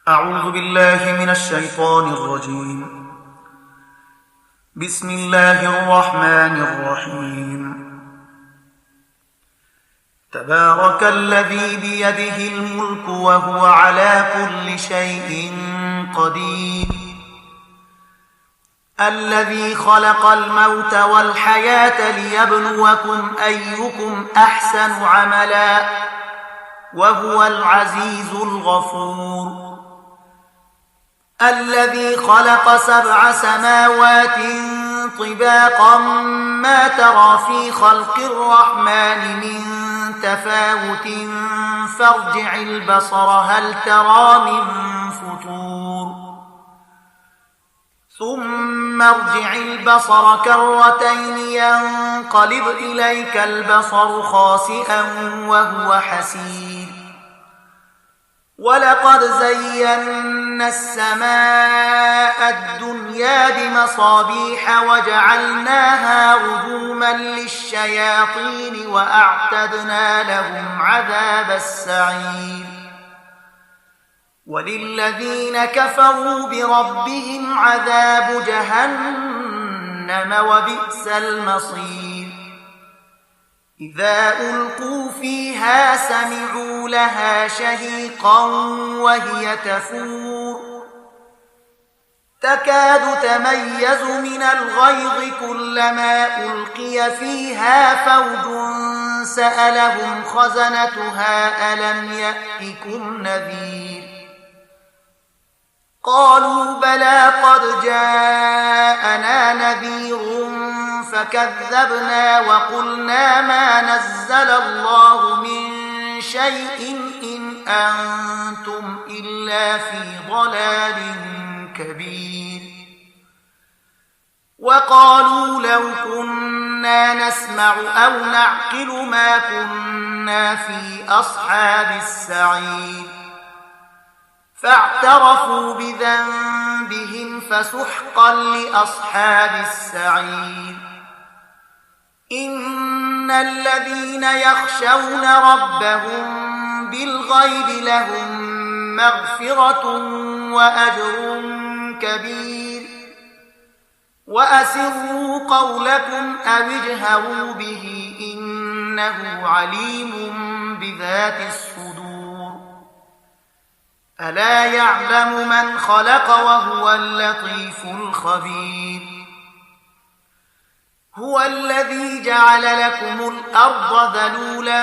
أعوذ بالله من الشيطان الرجيم. بسم الله الرحمن الرحيم. تبارك الذي بيده الملك وهو على كل شيء قدير، الذي خلق الموت والحياة ليبلوكم أيكم أحسن عملا وهو العزيز الغفور، الذي خلق 7 سماوات طباقا ما ترى في خلق الرحمن من تفاوت فارجع البصر هل ترى من فتور، ثم ارجع البصر كرتين ينقلب إليك البصر خاسئا وهو حسير، ولقد زينا السماء الدنيا بمصابيح وجعلناها رجوما للشياطين وأعتدنا لهم عذاب السعير، وللذين كفروا بربهم عذاب جهنم وبئس المصير، إذا ألقوا فيها سمعوا لها شهيقا وهي تفور، تكاد تميز من الغيظ كلما ألقي فيها فوج سألهم خزنتها ألم يأتكم نذير، قالوا بلى قد جاءنا نذير فكذبنا وقلنا ما نزل الله من شيء إن أنتم إلا في ضلال كبير، وقالوا لو كنا نسمع أو نعقل ما كنا في أصحاب السعير، فاعترفوا بذنبهم فسحقا لأصحاب السعير، إن الذين يخشون ربهم بالغيب لهم مغفرة وأجر كبير، وأسروا قولكم أو اجهروا به إنه عليم بذات الصدور، ألا يعلم من خلق وهو اللطيف الخبير، هو الذي جعل لكم الأرض ذلولا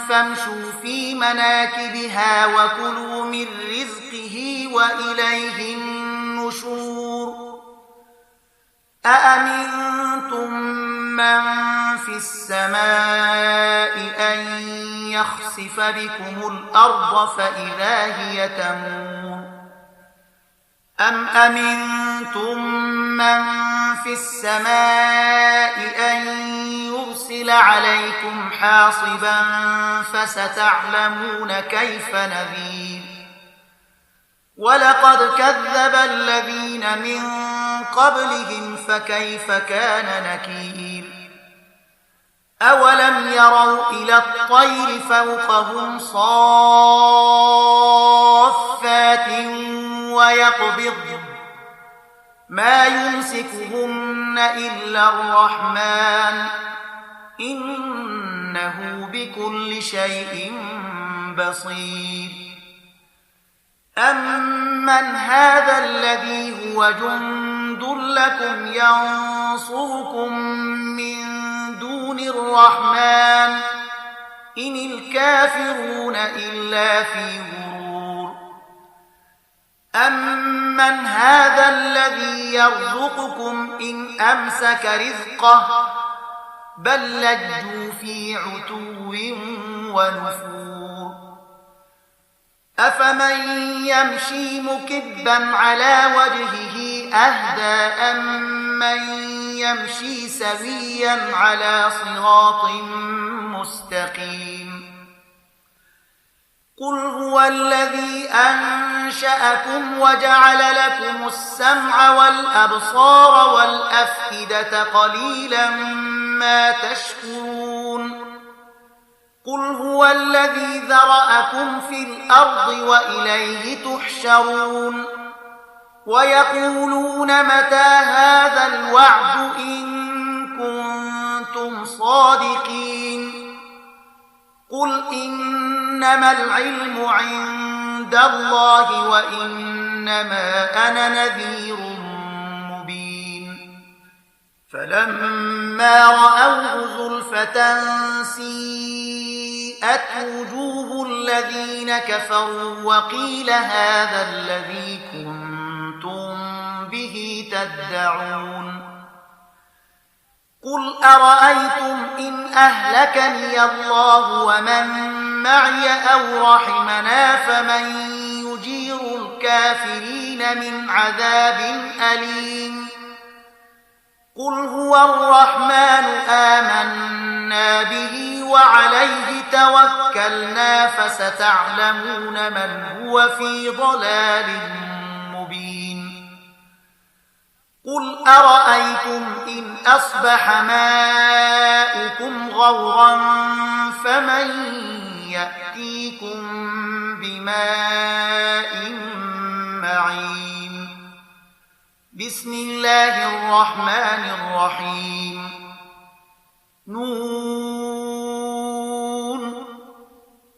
فامشوا في مناكبها وكلوا من رزقه وإليه النشور، أأمنتم من في السماء أن يخسف بكم الأرض فإذا هي تمور، أم أمنتم من في السماء أن يرسل عليكم حاصبا فستعلمون كيف نذير، ولقد كذب الذين من قبلهم فكيف كان نكير، أولم يروا إلى الطير فوقهم صافات ويقبض ما يمسكهن إلا الرحمن إنه بكل شيء بصير، أمن هذا الذي هو جند لكم ينصركم من دون الرحمن إن الكافرون إلا في غرور، أمن هذا الذي يرزقكم إن أمسك رزقه بل لجوا في عتو ونفور، أفمن يمشي مكبا على وجهه أهدى أمن يمشي سويا على صراط مستقيم، قل هو الذي أنشأكم وجعل لكم السمع والأبصار والأفئدة قليلا ما تشكرون، قل هو الذي ذرأكم في الأرض وإليه تحشرون ويقولون متى هذا الوعد إن كنتم صادقين قل إنما العلم عند الله وإنما أنا نذير مبين فلما رأوه زلفة سيئت وجوه الذين كفروا وقيل هذا الذي كنتم به تدعون قل أرأيتم إن أهلكني الله ومن معي أو رحمنا فمن يجير الكافرين من عذاب أليم قل هو الرحمن آمنا به وعليه توكلنا فستعلمون من هو في ضلال مبين قل أرأيتم إن أصبح ماؤكم غورا فمن يأتيكم بماء معين بسم الله الرحمن الرحيم نون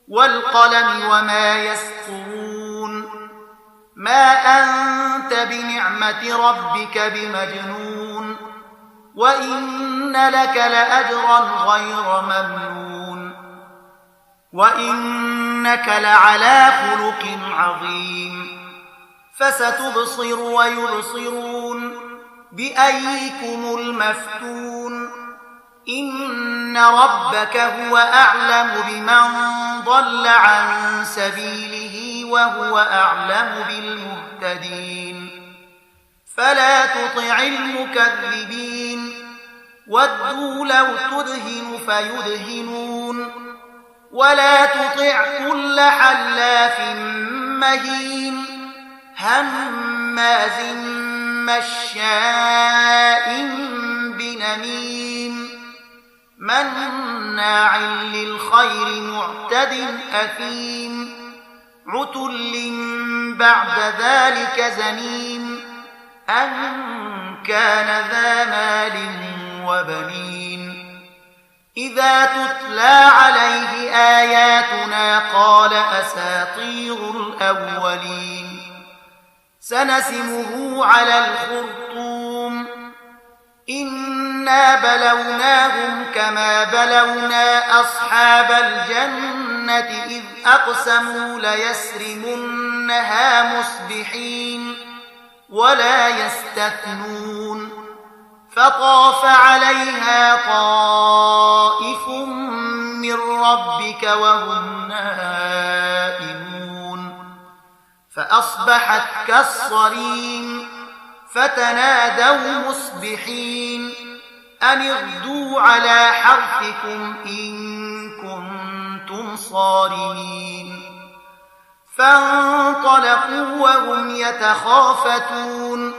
والقلم وما يسطرون ما أنت بنعمة ربك بمجنون وإن لك لأجرا غير ممنون وإنك لعلى خلق عظيم فستبصر ويبصرون بأيكم المفتون إن ربك هو أعلم بمن ضل عن سبيله وهو أعلم بالمهتدين فلا تطع المكذبين ودوا لو تدهن فيدهنون ولا تطع كل حلاف مهين هماز مشاء بنميم مناع للخير معتد أثيم عتل بعد ذلك زنيم أن كان ذا مال وبنين إذا تتلى عليه آياتنا قال أساطير الأولين سنسمه على الخرطوم إنا بلوناهم كما بلونا أصحاب الجنة إذ أقسموا ليسرمنها مصبحين ولا يستثنون فطاف عليها طائف من ربك وهم نائمون فأصبحت كالصريم فتنادوا مصبحين أن اغدوا على حرثكم إن كنتم صارمين فانطلقوا وهم يتخافتون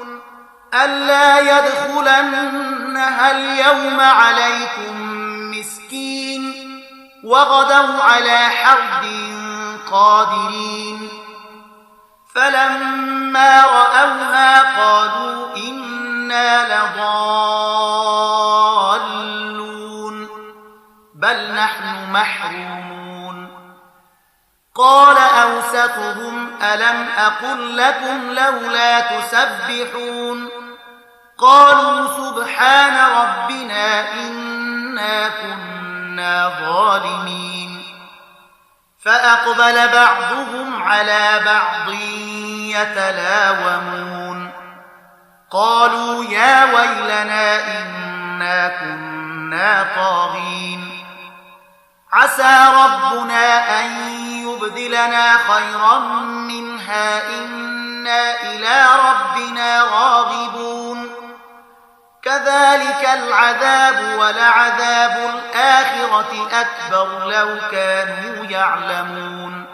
ألا يدخلنها اليوم عليكم مسكين وغدوا على حرد قادرين فلما رأوها قالوا إنا لضالون بل نحن محرومون قال أوسطهم ألم أقل لكم لولا تسبحون قالوا سبحان ربنا إنا كنا ظالمين فأقبل بعضهم على بعض يتلاومون قالوا يا ويلنا إنا كنا طاغين عسى ربنا أن يبدلنا خيرا منها إنا إلى ربنا راغبون كذلك العذاب ولعذاب الآخرة أكبر لو كانوا يعلمون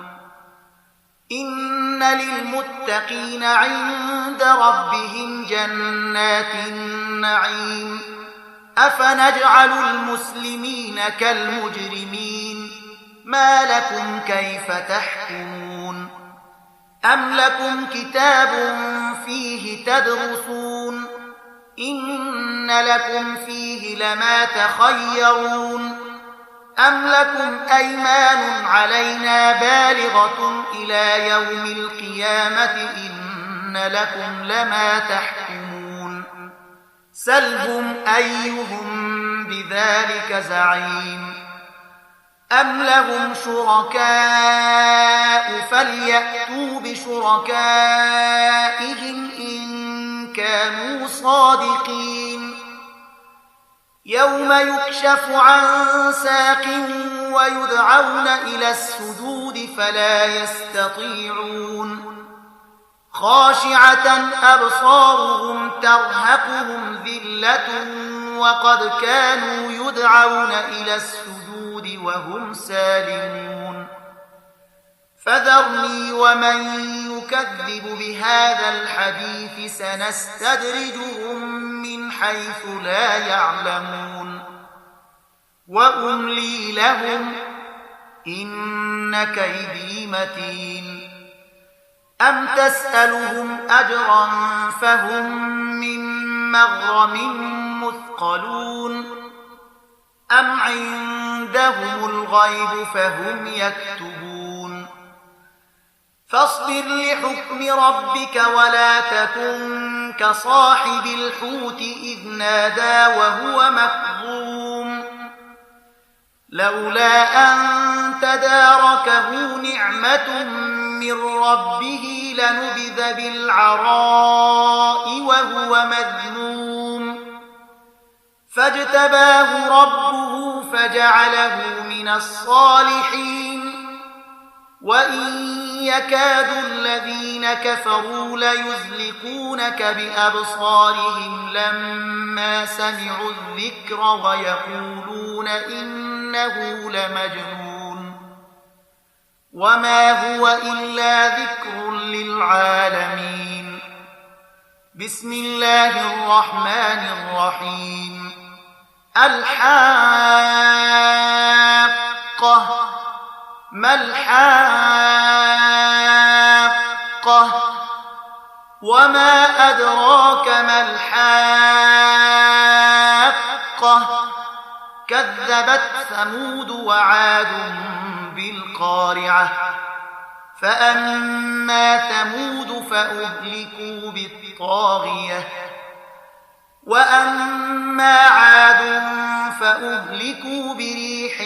إن للمتقين عند ربهم جنات النعيم أفنجعل المسلمين كالمجرمين ما لكم كيف تحكمون أم لكم كتاب فيه تدرسون إن لكم فيه لما تخيرون أم لكم أيمان علينا بالغة إلى يوم القيامة إن لكم لما تحكمون سلهم أيهم بذلك زعيم أم لهم شركاء فليأتوا بشركائهم إن كانوا صادقين يوم يكشف عن ساق ويدعون إلى السجود فلا يستطيعون خاشعة أبصارهم ترهقهم ذلة وقد كانوا يدعون إلى السجود وهم سالمون فذرني ومن يكذب بهذا الحديث سنستدرجهم من حيث لا يعلمون وأملي لهم إن كيدي متين أم تسألهم أجرا فهم من مغرم مثقلون أم عندهم الغيب فهم يكتبون فاصبر لحكم ربك ولا تكن كصاحب الحوت إذ نادى وهو مكظوم لولا أن تداركه نعمة من ربه لنبذ بالعراء وهو مذموم فاجتباه ربه فجعله من الصالحين وإن يكاد الذين كفروا ليزلقونك بأبصارهم لما سمعوا الذكر ويقولون إنه لمجنون وما هو إلا ذكر للعالمين بسم الله الرحمن الرحيم الحاقة ما الحاقة وما أدراك ما الحاقة كذبت ثمود وعاد بالقارعة فأما ثمود فأهلكوا بالطاغية وأما عاد فأهلكوا بريح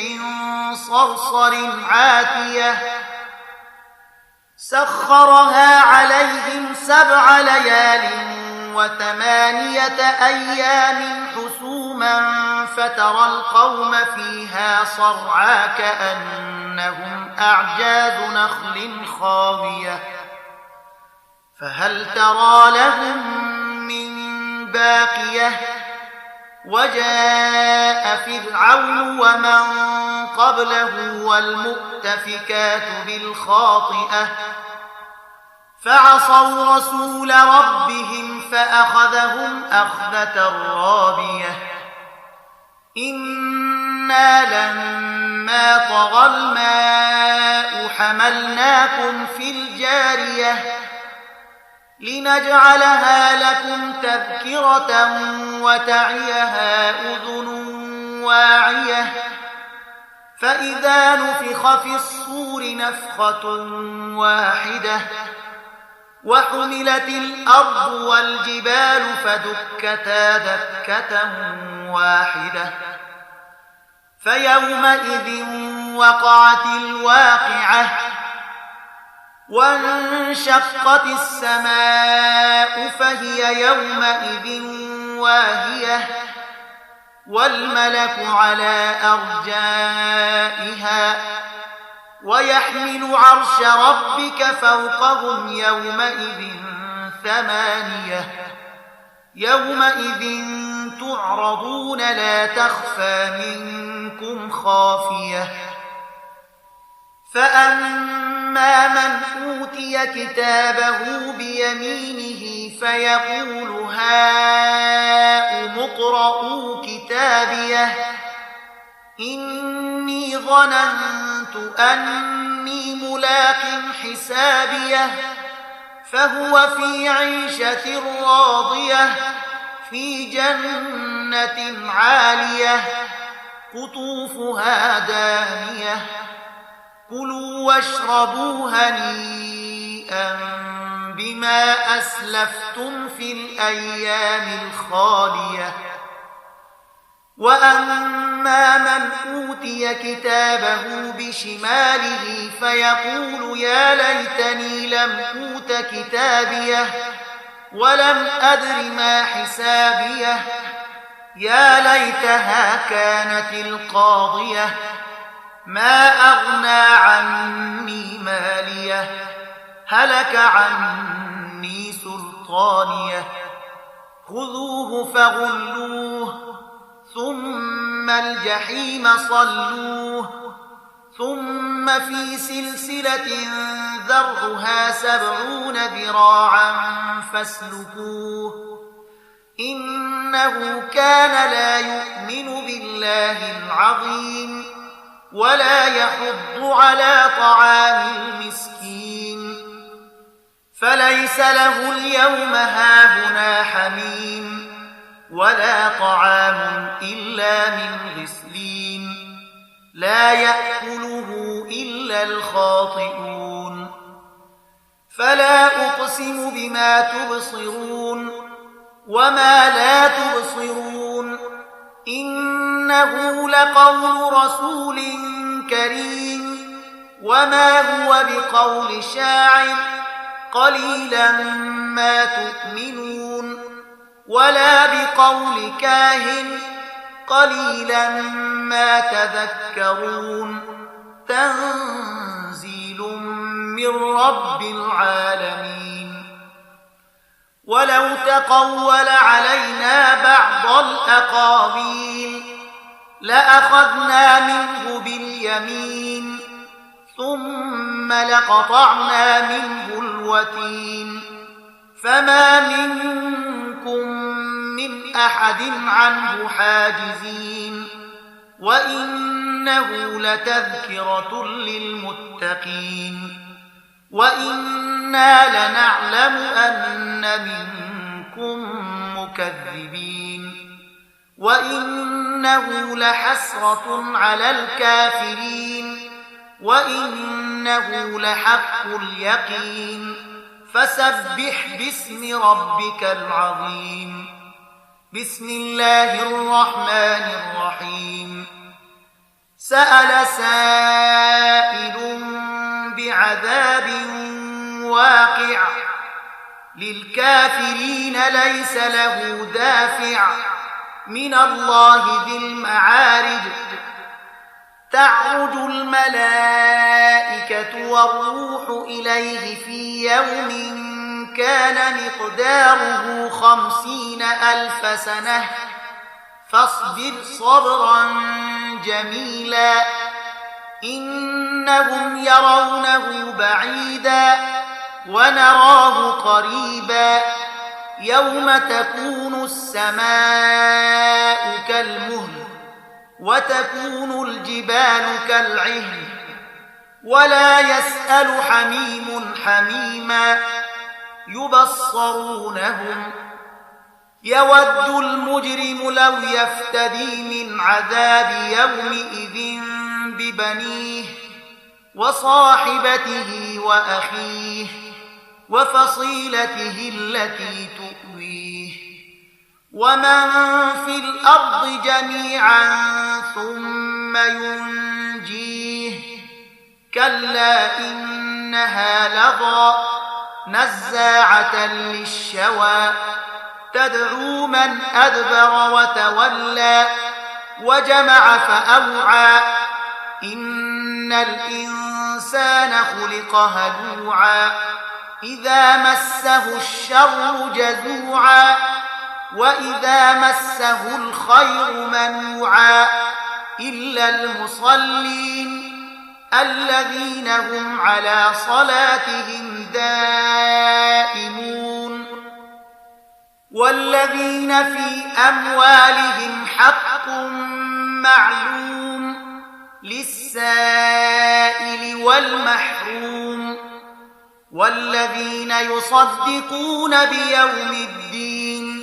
صرصر عاتية سخرها عليهم 7 ليال و8 أيام حسوما فترى القوم فيها صرعى كأنهم أعجاز نخل خاوية فهل ترى لهم من باقية وجاء فرعون ومن قبله والمؤتفكات بالخاطئة فعصوا رسول ربهم فأخذهم أخذة رابية إنا لما طغى الماء حملناكم في الجارية لنجعلها لكم تذكرة وتعيها أذن واعية فإذا نفخ في الصور نفخة واحدة وحملت الأرض والجبال فدكتا دكة واحدة فيومئذ وقعت الواقعة وانشقت السماء فهي يومئذ واهية والملك على أرجائها ويحمل عرش ربك فوقهم يومئذ 8 يومئذ تعرضون لا تخفى منكم خافية فأما من أوتي كتابه بيمينه فيقول هاؤم اقرءوا كتابيه إني ظننت أني ملاق حسابيه فهو في عيشة راضية في جنة عالية قطوفها دانية كلوا واشربوا هنيئا بما أسلفتم في الأيام الخالية وأما من أوتي كتابه بشماله فيقول يا ليتني لم أوت كتابيه ولم أدر ما حسابيه يا ليتها كانت القاضية ما أغنى عني ماليه هلك عني سلطانيه خذوه فغلوه ثم الجحيم صلوه ثم في سلسلة ذرعها 70 ذراعا فاسلكوه إنه كان لا يؤمن بالله العظيم ولا يحض على طعام المسكين فليس له اليوم هاهنا حميم ولا طعام إلا من غسلين لا يأكله إلا الخاطئون فلا أقسم بما تبصرون وما لا تبصرون إنه لقول رسول كريم وما هو بقول شاعر قليلا ما تؤمنون ولا بقول كاهن قليلا ما تذكرون تنزيل من رب العالمين ولو تقول علينا بعض الأقاويل لأخذنا منه باليمين ثم لقطعنا منه الوتين فما منكم من أحد عنه حاجزين وإنه لتذكرة للمتقين وإنا لنعلم أن منكم مكذبين وإنه لحسرة على الكافرين وإنه لحق اليقين فسبح باسم ربك العظيم بسم الله الرحمن الرحيم سأل سائل بعذاب واقع للكافرين ليس له دافع من الله ذي المعارج تعرج الملائكة والروح إليه في يوم كان مقداره 50,000 سنة فاصبر صبرا جميلا إنهم يرونه بعيدا ونراه قريبا يوم تكون السماء كالمهل وتكون الجبال كالعهن ولا يسأل حميم حميما يبصرونهم يود المجرم لو يفتدي من عذاب يومئذ ببنيه وصاحبته وأخيه وفصيلته التي تؤويه ومن في الأرض جميعا ثم ينجيه كلا إنها لظى نزاعة للشوى تدعو من أدبر وتولى وجمع فأوعى إن الإنسان خلق هلوعا إذا مسه الشر جزوعا وإذا مسه الخير منوعا إلا المصلين الذين هم على صلاتهم دائمون والذين في أموالهم حق معلوم للسائل والمحروم والذين يصدقون بيوم الدين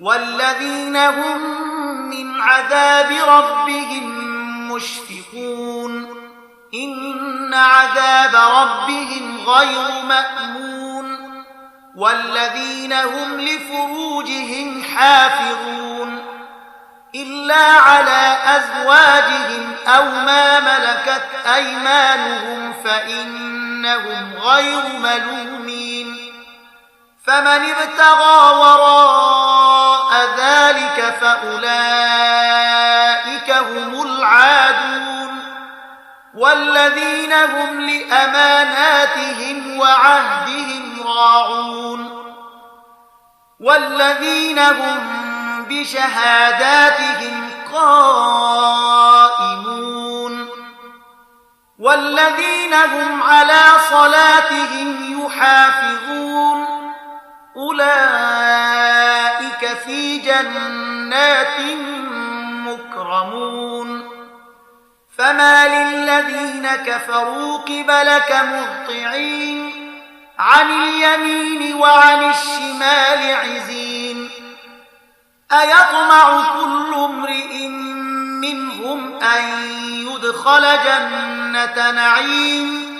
والذين هم من عذاب ربهم مشفقون إن عذاب ربهم غير مأمون والذين هم لفروجهم حافظون إلا على أزواجهم أو ما ملكت أيمانهم فإنهم غير ملومين فمن ابتغى وراء ذلك فأولئك هم العادون والذين هم لأماناتهم وعهدهم راعون والذين هم بشهاداتهم قائمون والذين هم على صلاتهم يحافظون أولئك في جنات مكرمون فما للذين كفروا قبلك مهطعين عن اليمين وعن الشمال عزين أيطمع كل امرئ منهم أن يدخل جنة نعيم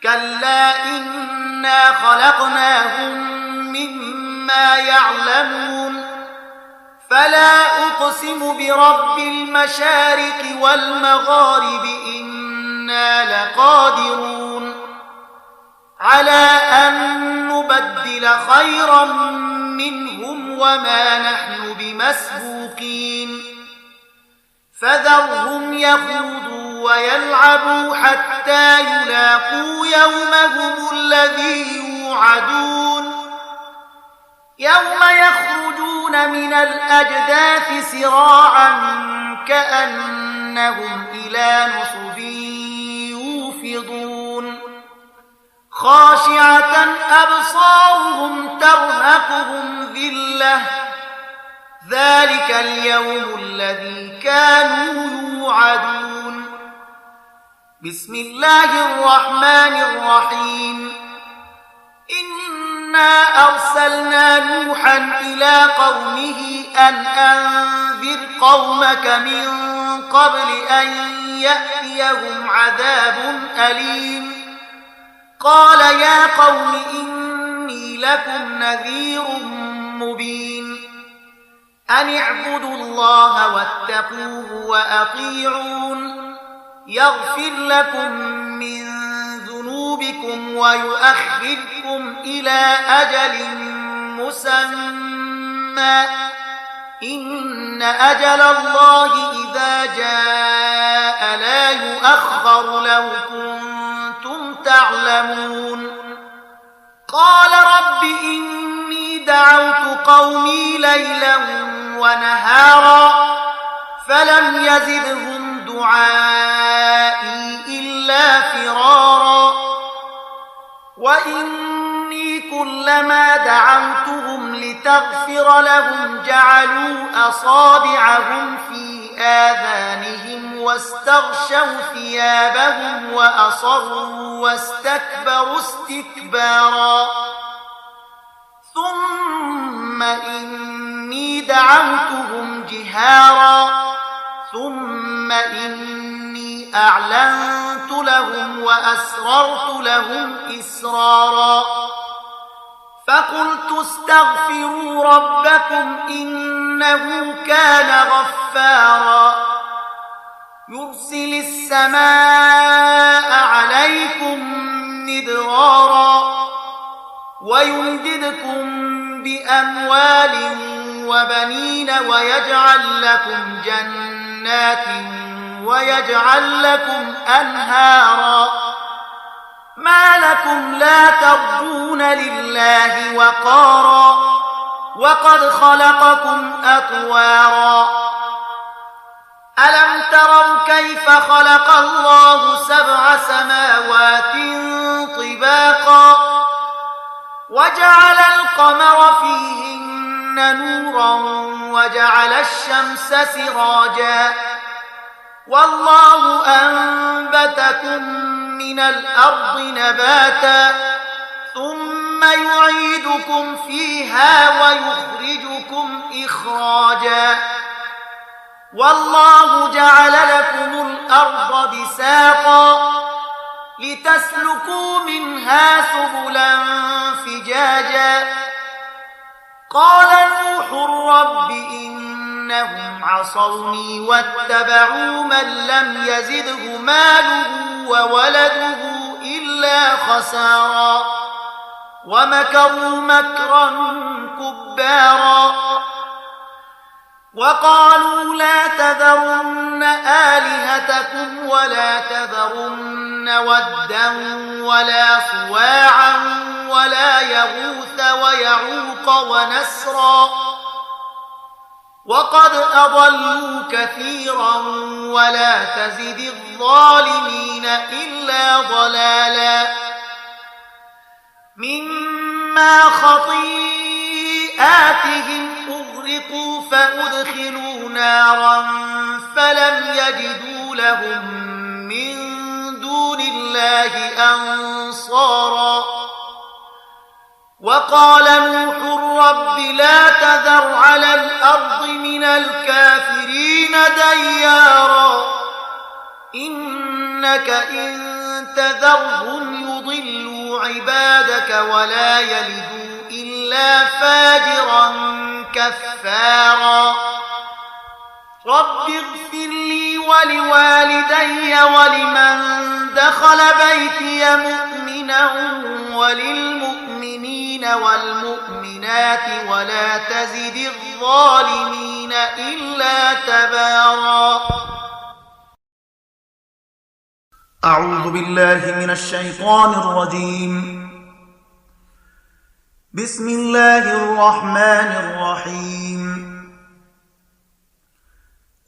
كلا إنا خلقناهم مما يعلمون فلا أقسم برب المشارق والمغارب إنا لقادرون على أن نبدل خيرا منهم وما نحن بمسبوقين فذرهم يخوضوا ويلعبوا حتى يلاقوا يومهم الذي يوعدون يوم يخرجون من الأجداث سراعا كأنهم إلى نصب يوفضون خاشعة أبصارهم ترهقهم ذلة ذلك اليوم الذي كانوا يوعدون بسم الله الرحمن الرحيم إنا أرسلنا نوحا إلى قومه أن أنذر قومك من قبل أن يأتيهم عذاب أليم قال يا قوم إني لكم نذير مبين أن اعبدوا الله واتقوه وأطيعون يغفر لكم من ذنوبكم ويؤخركم إلى أجل مسمى إن أجل الله إذا جاء لا يؤخر لو كنتم تعلمون قال رب إني دعوت قومي ليلا ونهارا فلم يزدهم دعائي إلا فرارا وإني كلما دعوتهم لتغفر لهم جعلوا أصابعهم في آذانهم واستغشوا ثيابهم وأصروا واستكبروا استكبارا ثم إني دعوتهم جهارا ثم إني أعلنت لهم وأسررت لهم إسرارا فقلت استغفروا ربكم إنه كان غفارا يرسل السماء عليكم مدرارا ويمددكم بأموال وبنين ويجعل لكم جنات ويجعل لكم أنهارا ما لكم لا ترجون لله وقارا وقد خلقكم أطوارا ألم تروا كيف خلق الله 7 سماوات طباقا وجعل القمر فيهن نورا وجعل الشمس سراجا والله أنبتكم من الأرض نباتا ثم يعيدكم فيها ويخرجكم إخراجا والله جعل لكم الأرض بساطا لتسلكوا منها سبلا فجاجا قال نوح رب إنهم عصوني واتبعوا من لم يزده ماله وولده إلا خسارا ومكروا مكرا كبارا وقالوا لا تذرن آلهتكم ولا تذرن ودا ولا سواعا ولا يغوث ويعوق ونسرا وقد أضلوا كثيرا ولا تزد الظالمين إلا ضلالا مما خطيئاتهم أغرقوا فأدخلوا نارا فلم يجدوا لهم من دون الله أنصارا وقال نوح رب لا تذر على الأرض من الكافرين ديارا إنك إن تذرهم يضلوا عبادك ولا يلدوا إلا فاجرا كفارا رب اغفر لي ولوالدي ولمن دخل بيتي مؤمنا وللمؤمنين والمؤمنات ولا تزد الظالمين إلا تبارا أعوذ بالله من الشيطان الرجيم بسم الله الرحمن الرحيم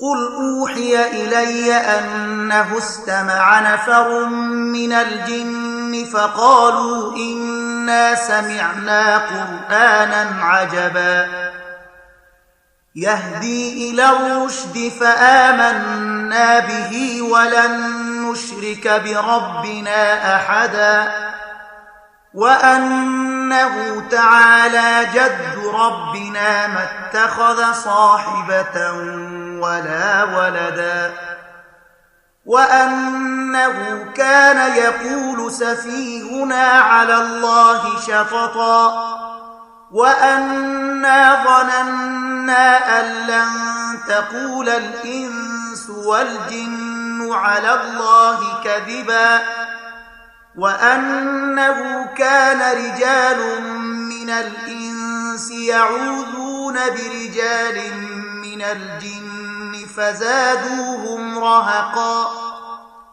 قل أوحي إلي أنه استمع نفر من الجن فقالوا إنا سمعنا قرآنا عجبا يهدي إلى الرشد فآمنا به ولن نشرك بربنا أحدا وأنه تعالى جد ربنا ما اتخذ صاحبة ولا ولدا وأنه كان يقول سفيهنا على الله شططا وأنا ظننا أن لن تقول الإنس والجن على الله كذبا وأنه كان رجال من الإنس يعوذون برجال من الجن فزادوهم رهقا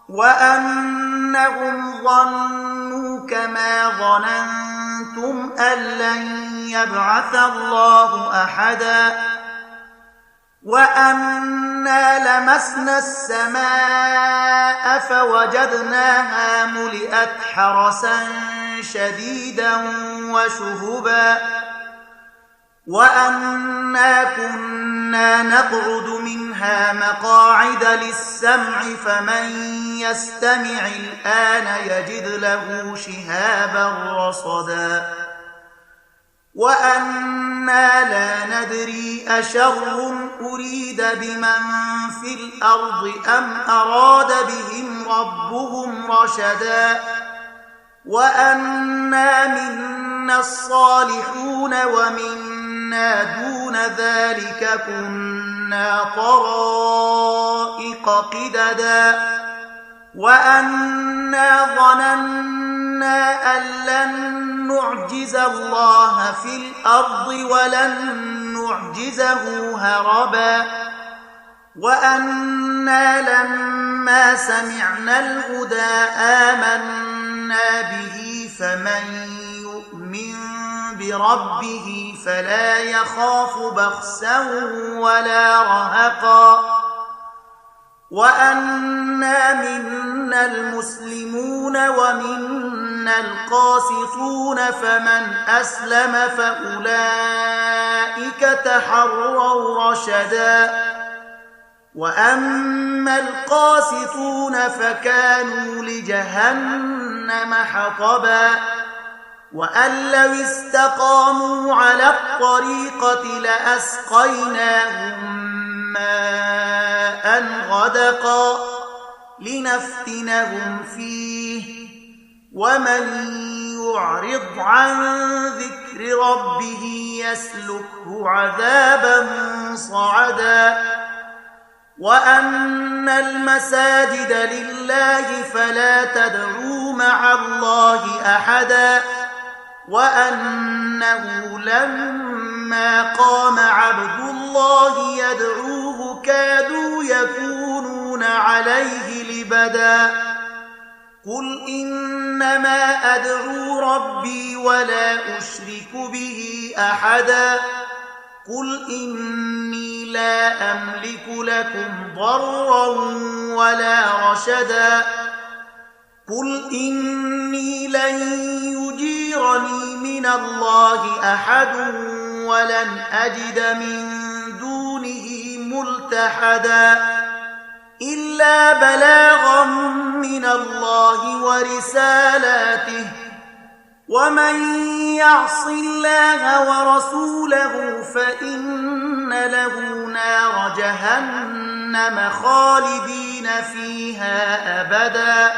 وأنهم ظنوا كما ظننتم أن لن يبعث الله أحدا وأنا لمسنا السماء فوجدناها ملئت حرسا شديدا وشهبا وأنا كنا نقعد منها مقاعد للسمع فمن يستمع الآن يجد له شهابا رصدا وأنا لا ندري أشر أريد بمن في الأرض أم أراد بهم ربهم رشدا وأنا منا الصالحون ومنا دون ذلك كنا طرائق قددا وأنا ظننا أن لن نعجز الله في الأرض ولن نعجزه هربا وأنا لما سمعنا الهدى آمنا به فمن يؤمن بربه فلا يخاف بخسا ولا رهقا وأنا منا المسلمون ومنا القاسطون فمن أسلم فأولئك تحروا رشدا وأما القاسطون فكانوا لجهنم حطبا وأن لو استقاموا على الطريقة لأسقيناهم ماء غدقا لنفتنهم فيه ومن يعرض عن ذكر ربه يسلكه عذابا صعدا وأن المساجد لله فلا تدعوا مع الله أحدا وأنه لما قام عبد الله يدعوه كادوا يكونون عليه لبدا قل إنما أدعو ربي ولا أشرك به أحدا قل إني لا أملك لكم ضرا ولا رشدا قل إني لن يجيرني من الله أحد ولن أجد من دونه ملتحدا إلا بلاغا من الله ورسالاته ومن يعص الله ورسوله فإن له نار جهنم خالدين فيها أبدا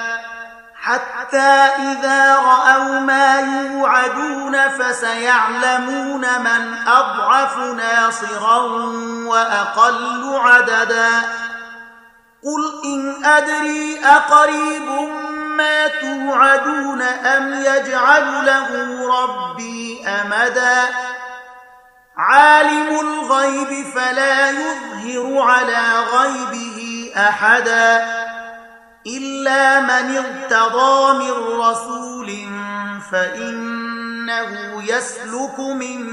حتى إذا رأوا ما يوعدون فسيعلمون من أضعف ناصرا وأقل عددا قل إن أدري أقريب ما توعدون أم يجعل له ربي أمدا عالم الغيب فلا يظهر على غيبه أحدا إلا من ارتضى من رسول فإنه يسلك من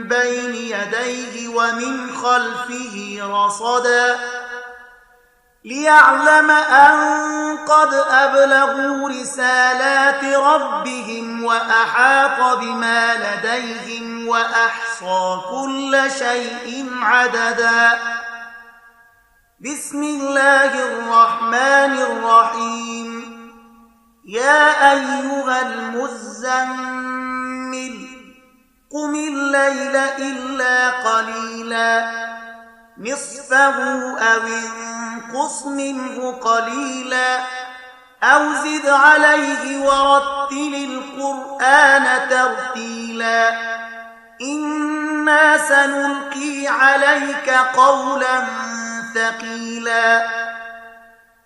بين يديه ومن خلفه رصدا ليعلم أن قد أبلغوا رسالات ربهم وأحاط بما لديهم وأحصى كل شيء عددا بسم الله الرحمن الرحيم يا أيها المزمل قم الليل إلا قليلا نصفه أو انقص منه قليلا أو زد عليه ورتل القرآن ترتيلا إنا سنلقي عليك قولا ثقيلا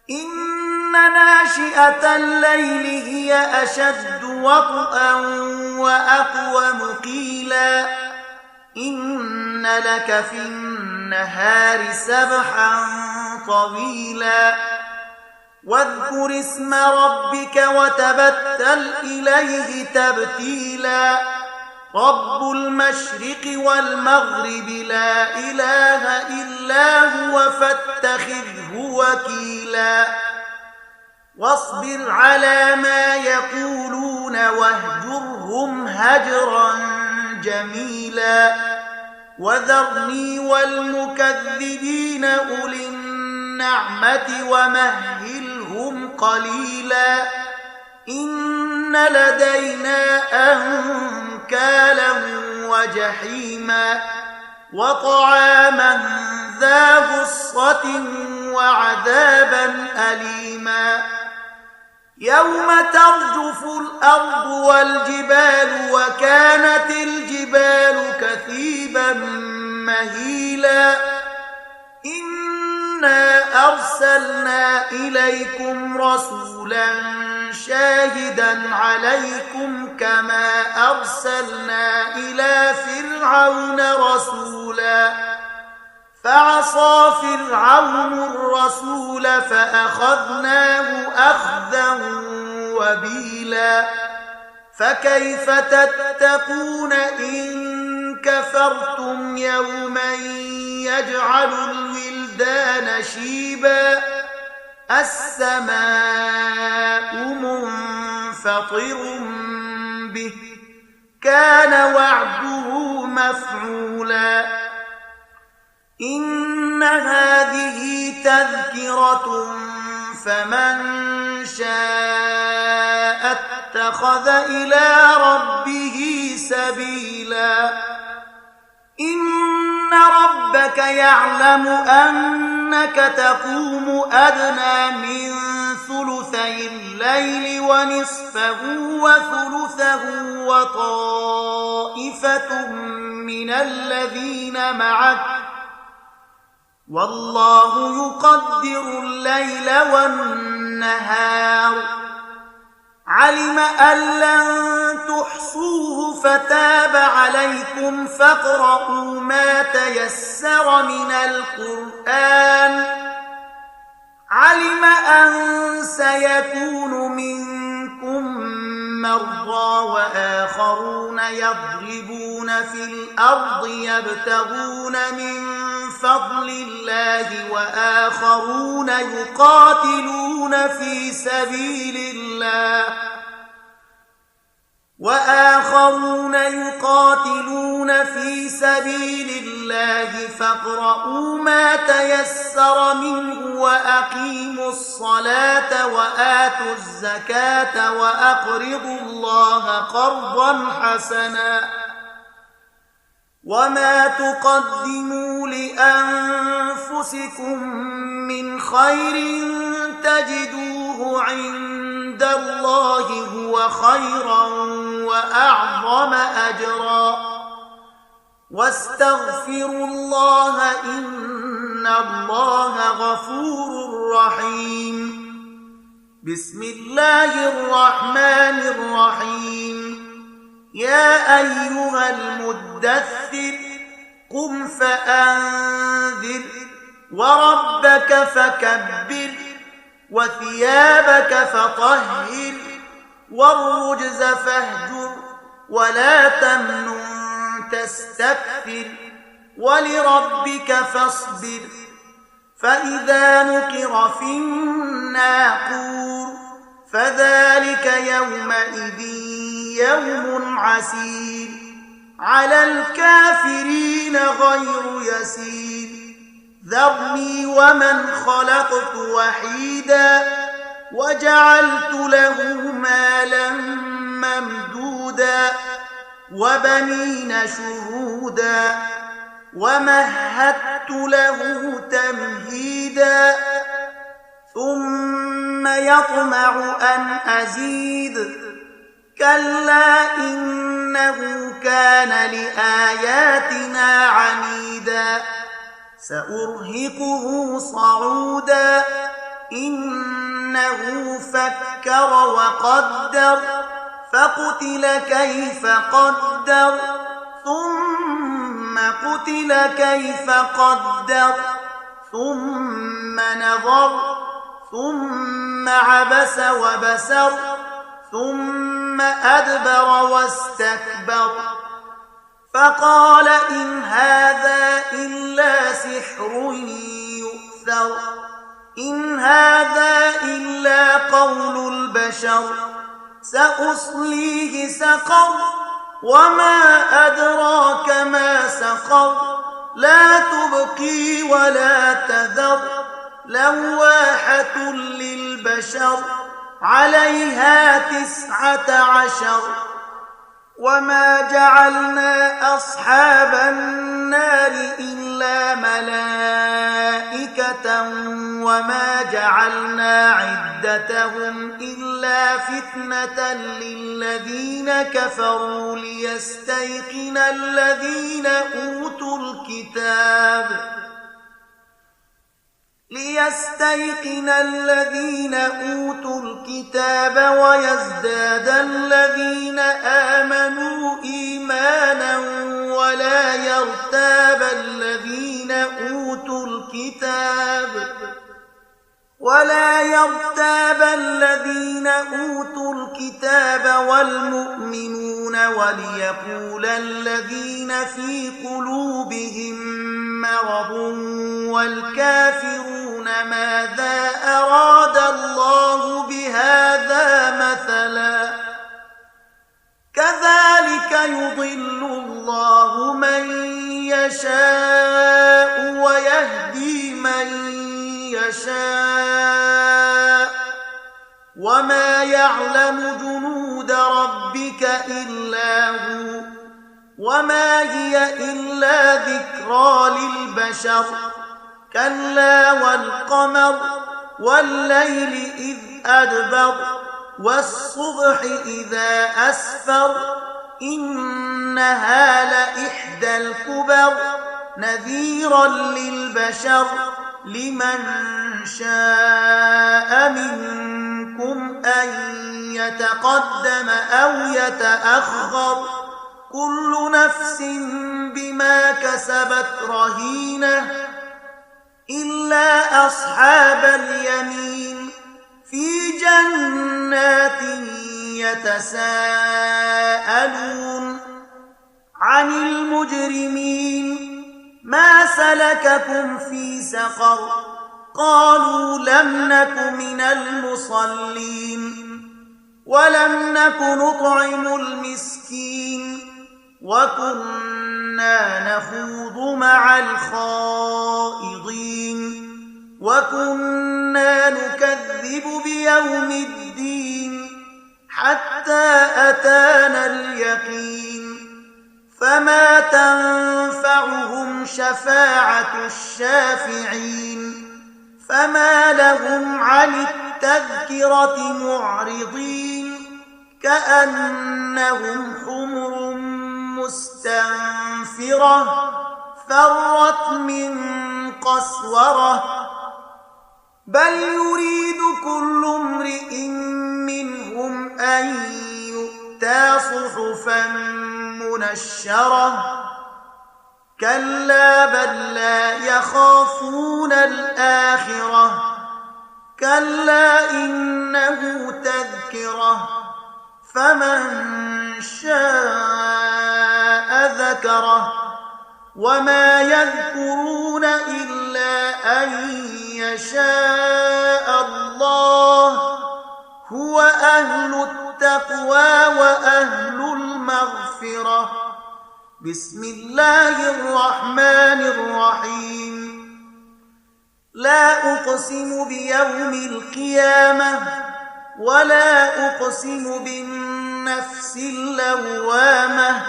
إن ناشئة الليل هي أشد وطئا وأقوم قيلا إن لك في النهار سبحا طويلا واذكر اسم ربك وتبتل إليه تبتيلا رب المشرق والمغرب لا إله إلا هو فاتخذه وكيلا واصبر على ما يقولون واهجرهم هجرا جميلا وذرني والمكذبين أولي النعمة ومهلهم قليلا إن لدينا أنكالا وجحيما وطعاما ذا غصة وعذابا أليما يوم ترجف الأرض والجبال وكانت الجبال كثيبا مهيلا إنا أرسلنا إليكم رسولا شاهدا عليكم كما أرسلنا إلى فرعون رسولا فعصى فرعون الرسول فأخذناه أخذا وبيلا فكيف تتقون إن كفرتم يوما يجعل الولدان شيبا السماء منفطر به كان وعده مفعولا إن هذه تذكرة فمن شاء اتخذ إلى ربه سبيلا إن ربك يعلم أنك تقوم أدنى من ثلثي الليل ونصفه وثلثه وطائفة من الذين معك والله يقدر الليل والنهار علم أن لن تحصوه فتاب عليكم فاقرؤوا ما تيسر من القرآن علم أن سيكون منكم مرضى وآخرون يضربون في الأرض يبتغون من فضل الله وآخرون يقاتلون في سبيل الله فاقرؤوا ما تيسر منه وأقيموا الصلاة وآتوا الزكاة وأقرضوا الله قرضا حسنا وما تقدموا لأنفسكم من خير تجدوه عند الله هو خيرا وأعظم أجرا واستغفروا الله إن الله غفور رحيم بسم الله الرحمن الرحيم يا أيها المدثر قم فأنذر وربك فكبر وثيابك فطهر والرجز فاهجر ولا تمنن تستكثر ولربك فاصبر فإذا نقر في الناقور فذلك يومئذ يوم عسير على الكافرين غير يسير ذرني ومن خلقت وحيدا وجعلت له مالا ممدودا وبنين شهودا ومهدت له تمهيدا ثم يطمع أن أزيد كلا إنه كان لآياتنا عنيدا سأرهقه صعودا إنه فكر وقدر فقتل كيف قدر ثم قتل كيف قدر ثم نظر ثم عبس وبسر ثم أدبر واستكبر فقال إن هذا إلا سحر يؤثر إن هذا إلا قول البشر سأصليه سقر وما أدراك ما سقر لا تبقي ولا تذر لواحة للبشر عليها 19 وما جعلنا أصحاب النار إلا ملائكة وما جعلنا عدتهم إلا فتنة للذين كفروا ليستيقن الذين أوتوا الكتاب ويزداد الذين آمنوا إيمانا ولا يرتاب الذين أوتوا الكتاب والمؤمنون وليقول الذين في قلوبهم مرض والكافرون ماذا أراد الله بهذا مثلا كذلك يضل الله من يشاء وما يعلم جنود ربك إلا هو وما هي إلا ذكرى للبشر كلا والقمر والليل إذ أدبر والصبح إذا أسفر إنها لإحدى الكبر نذيرا للبشر لمن شاء منكم أن يتقدم أو يتأخر كل نفس بما كسبت رهينة إلا أصحاب اليمين في جنات يتساءلون عن المجرمين ما سلككم في سقر قالوا لم نك من المصلين ولم نك نطعم المسكين وكنا نخوض مع الخائضين وكنا نكذب بيوم الدين حتى أتانا اليقين فما تنفعهم شفاعة الشافعين فما لهم عن التذكرة معرضين كأنهم حمر مستنفرة فرت من قسورة بل يريد كل امرئ منهم أن يؤتى صحفا منشرة كلا بل لا يخافون الآخرة كلا إنه تذكرة فمن شاء ذكره وما يذكرون إلا أن يشاء الله هو أهل التقوى وأهل المغفرة بسم الله الرحمن الرحيم لا أقسم بيوم القيامة ولا أقسم بالنفس اللوامة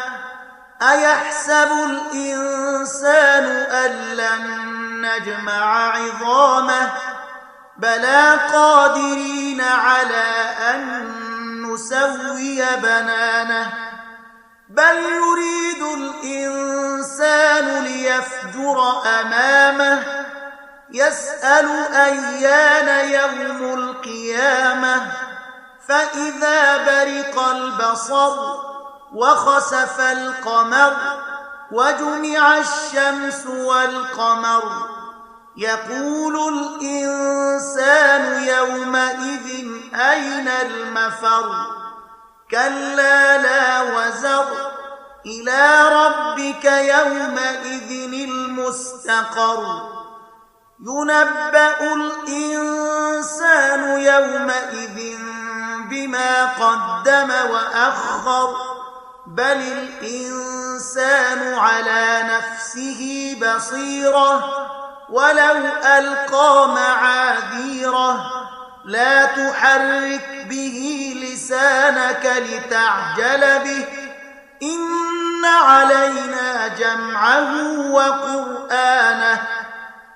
أيحسب الإنسان أن لن نجمع عظامه بلى قادرين على أن نسوي بنانه بل يريد الإنسان ليفجر أمامه يسأل أيان يوم القيامة فإذا برق البصر وخسف القمر وجمع الشمس والقمر يقول الإنسان يومئذ أين المفر كلا لا وزر إلى ربك يومئذ المستقر ينبأ الإنسان يومئذ بما قدم وأخر بل الإنسان على نفسه بصيرة ولو ألقى معاذيره لا تحرك به لسانك لتعجل به إن علينا جمعه وقرآنه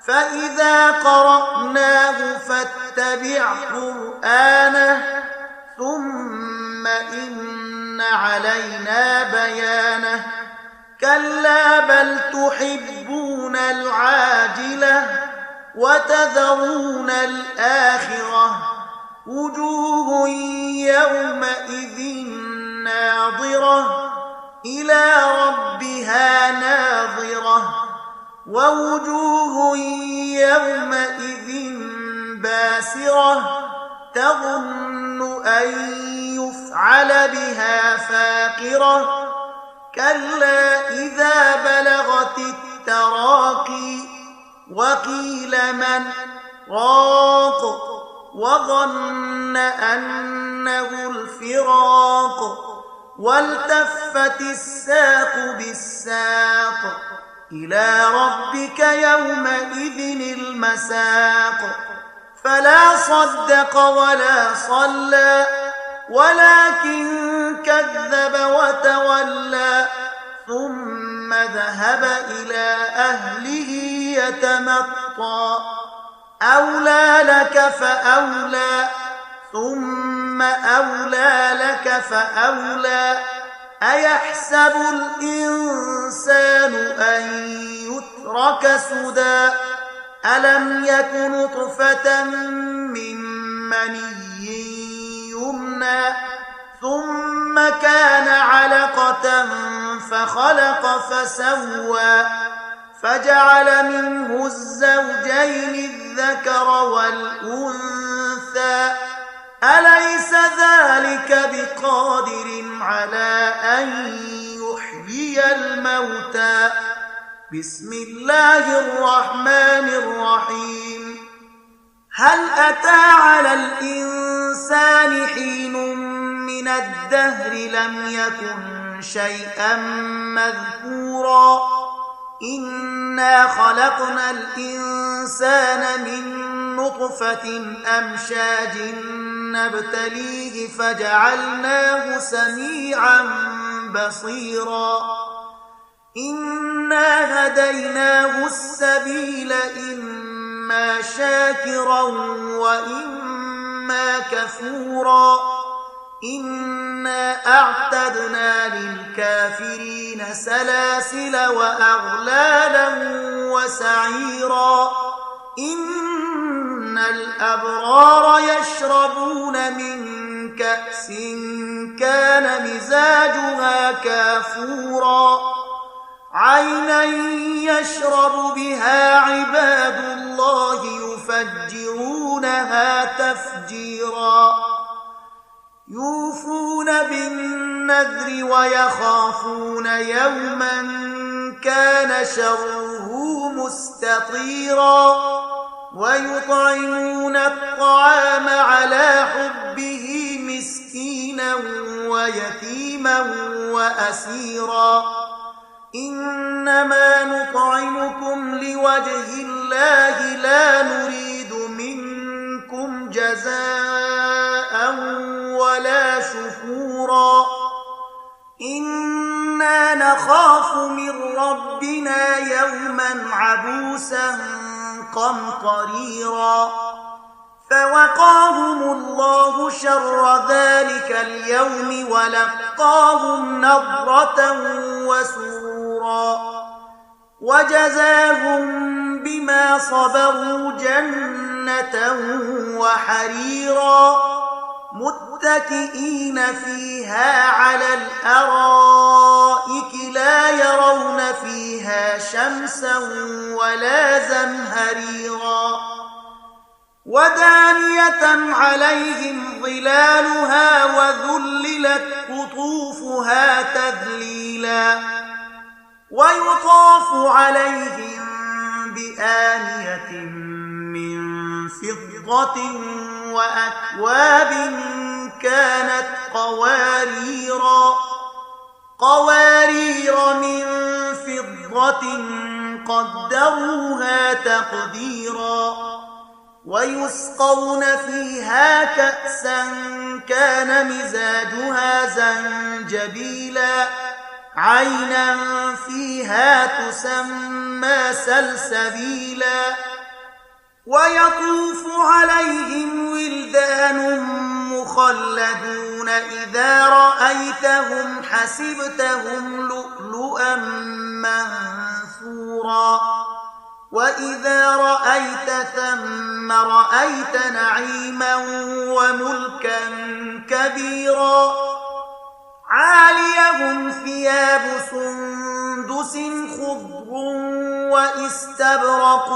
فإذا قرأناه فاتبع قرآنه ثم إن علينا بيانه كلا بل تحبون العاجلة وتذرون الآخرة وجوه يومئذ ناظرة إلى ربها ناظرة ووجوه يومئذ باسرة تظن أن يفعل بها فاقرة كلا إذا بلغت التراقي وقيل من راق وظن أنه الفراق والتفت الساق بالساق إلى ربك يومئذ المساق فلا صدق ولا صلى ولكن كذب وتولى ثم ذهب إلى أهله يتمطى أولى لك فأولى ثم أولى لك فأولى أيحسب الإنسان أن يترك سدى ألم يك نطفة من مني يمنى ثم كان علقة فخلق فسوى فجعل منه الزوجين الذكر والأنثى أليس ذلك بقادر على أن يحيي الموتى بسم الله الرحمن الرحيم هل أتى على الإنسان حين من الدهر لم يكن شيئا مذكورا إنا خلقنا الإنسان من نطفة أمشاج نبتليه فجعلناه سميعا بصيرا إنا هديناه السبيل إما شاكرا وإما كفورا إنا أعتدنا للكافرين سلاسل وأغلالا وسعيرا إن الأبرار يشربون من كأس كان مزاجها كافورا عينا يشرب بها عباد الله يفجرونها تفجيرا يوفون بالنذر ويخافون يوما كان شره مستطيرا ويطعمون الطعام على حبه مسكينا ويتيما وأسيرا إنما نطعمكم لوجه الله لا نريد منكم جزاء ولا شكورا إنا نخاف من ربنا يوما عبوسا قمطريرا فوقاهم الله شر ذلك اليوم ولقاهم نضرة وسرورا وجزاهم بما صبروا جنة وحريرا متكئين فيها على الأرائك لا يرون فيها شمسا ولا زمهريرا ودانية عليهم ظلالها وذللت قطوفها تذليلا ويطاف عليهم بآنية من فضة وأكواب كانت قوارير من فضة قدروها تقديرا ويسقون فيها كأسا كان مزاجها زنجبيلا عينا فيها تسمى سلسبيلا ويطوف عليهم ولدان مخلدون إذا رأيتهم حسبتهم لؤلؤا منثورا وإذا رأيت ثم رأيت نعيما وملكا كبيرا عاليهم ثياب سندس خضر واستبرق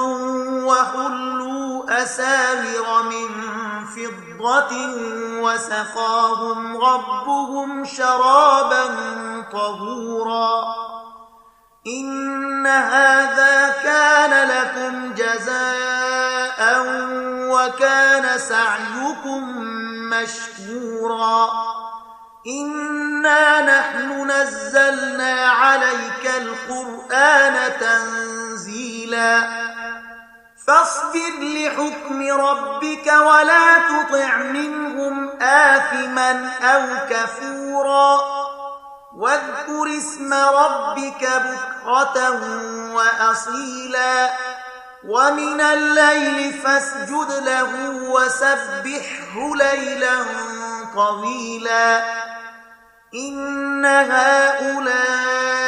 وحلوا أساور من فضة وسقاهم ربهم شرابا طهورا إن هذا كان لكم جزاء وكان سعيكم مشكورا إنا نحن نزلنا عليك القرآن تنزيلا فاصبر لحكم ربك ولا تطع منهم آثما أو كفورا واذكر اسم ربك بكرة وأصيلا ومن الليل فاسجد له وسبحه ليلا طويلا إن هؤلاء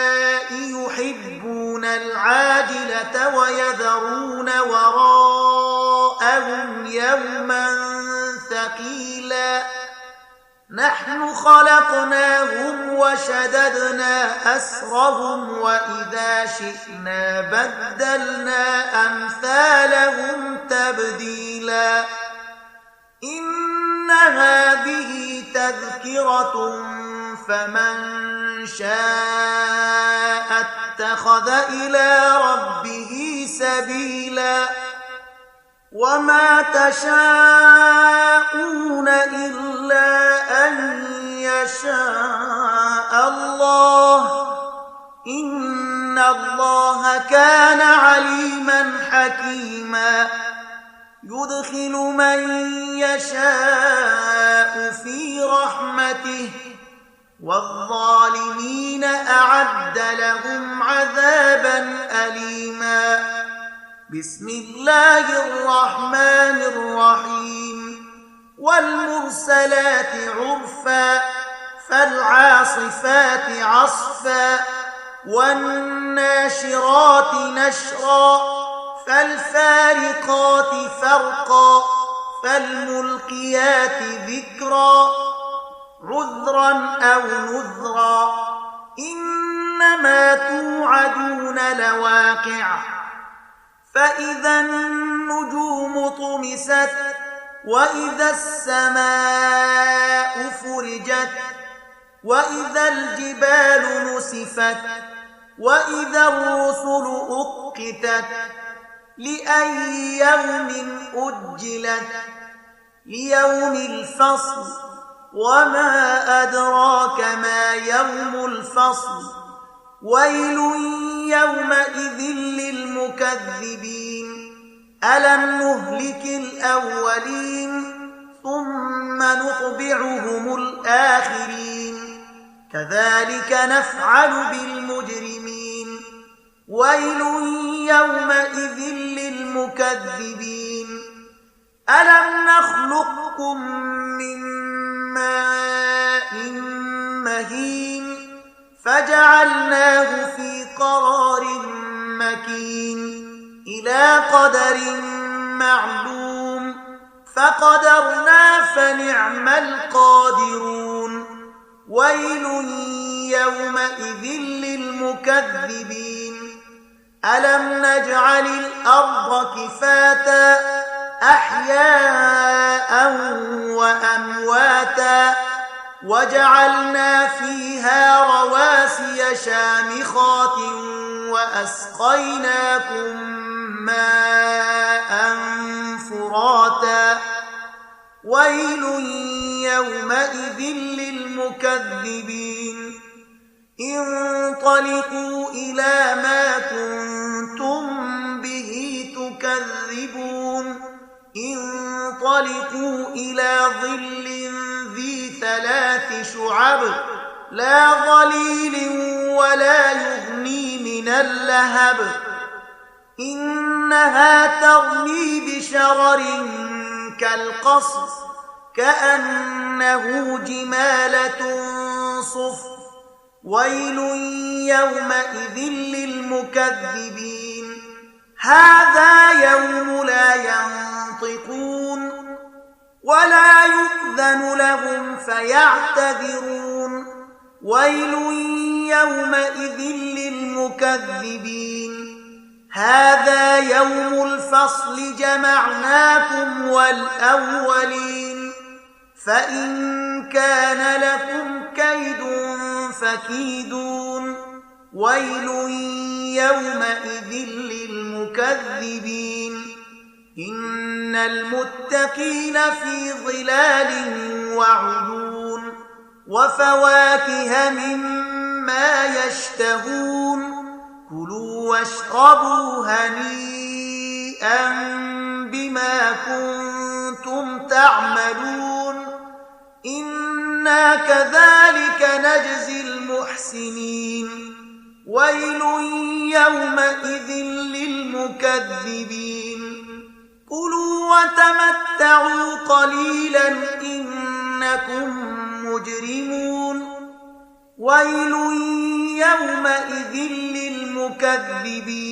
يحبون العاجلة ويذرون وراءهم يوما ثقيلا نحن خلقناهم وشددنا أسرهم وإذا شئنا بدلنا أمثالهم تبديلا إن هذه تذكرة فمن شاء اتخذ إلى ربه سبيلا وما تشاءون إلا أن يشاء الله إن الله كان عليما حكيما يدخل من يشاء في رحمته والظالمين أعد لهم عذابا أليما بسم الله الرحمن الرحيم والمرسلات عرفا فالعاصفات عصفا والناشرات نشرا فالفارقات فرقا فالملقيات ذكرا عذرا أو نذرا إنما توعدون لواقع فإذا النجوم طمست وإذا السماء فرجت وإذا الجبال نسفت وإذا الرسل أقتت لأي يوم أجلت ليوم الفصل وما أدراك ما يوم الفصل ويل يومئذ للمكذبين ألم نهلك الأولين ثم نطبعهم الآخرين كذلك نفعل بالمجرمين ويل يومئذ للمكذبين ألم نخلقكم من ماء مهين فجعلناه في قرار مكين إلى قدر معلوم فقدرنا فنعم القادرون ويل يومئذ للمكذبين ألم نجعل الأرض كفاتا أحياء وأمواتا وجعلنا فيها رواسي شامخات وأسقيناكم ماء فراتا ويل يومئذ للمكذبين انطلقوا إلى ما كنتم به تكذبون انطلقوا إلى ظل ذي 3 شعب لا ظليل ولا يغني من اللهب إنها ترمي بشرر كالقصر كأنه جمالة صفر ويل يومئذ للمكذبين هذا يوم لا ينطقون ولا يؤذن لهم فيعتذرون ويل يومئذ للمكذبين هذا يوم الفصل جمعناكم والأولين فإن كان لكم كيد فكيدون ويل يومئذ للمكذبين إن المتقين في ظلال وعيون وفواكه مما يشتهون كلوا واشربوا هنيئا شيئا بما كنتم تعملون إنا كذلك نجزي المحسنين ويل يومئذ للمكذبين كلوا وتمتعوا قليلا إنكم مجرمون ويل يومئذ للمكذبين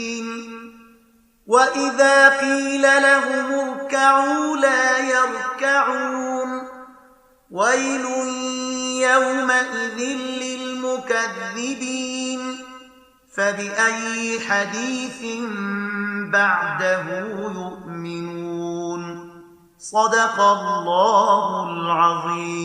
وإذا قيل لهم اركعوا لا يركعون ويل يومئذ للمكذبين فبأي حديث بعده يؤمنون صدق الله العظيم.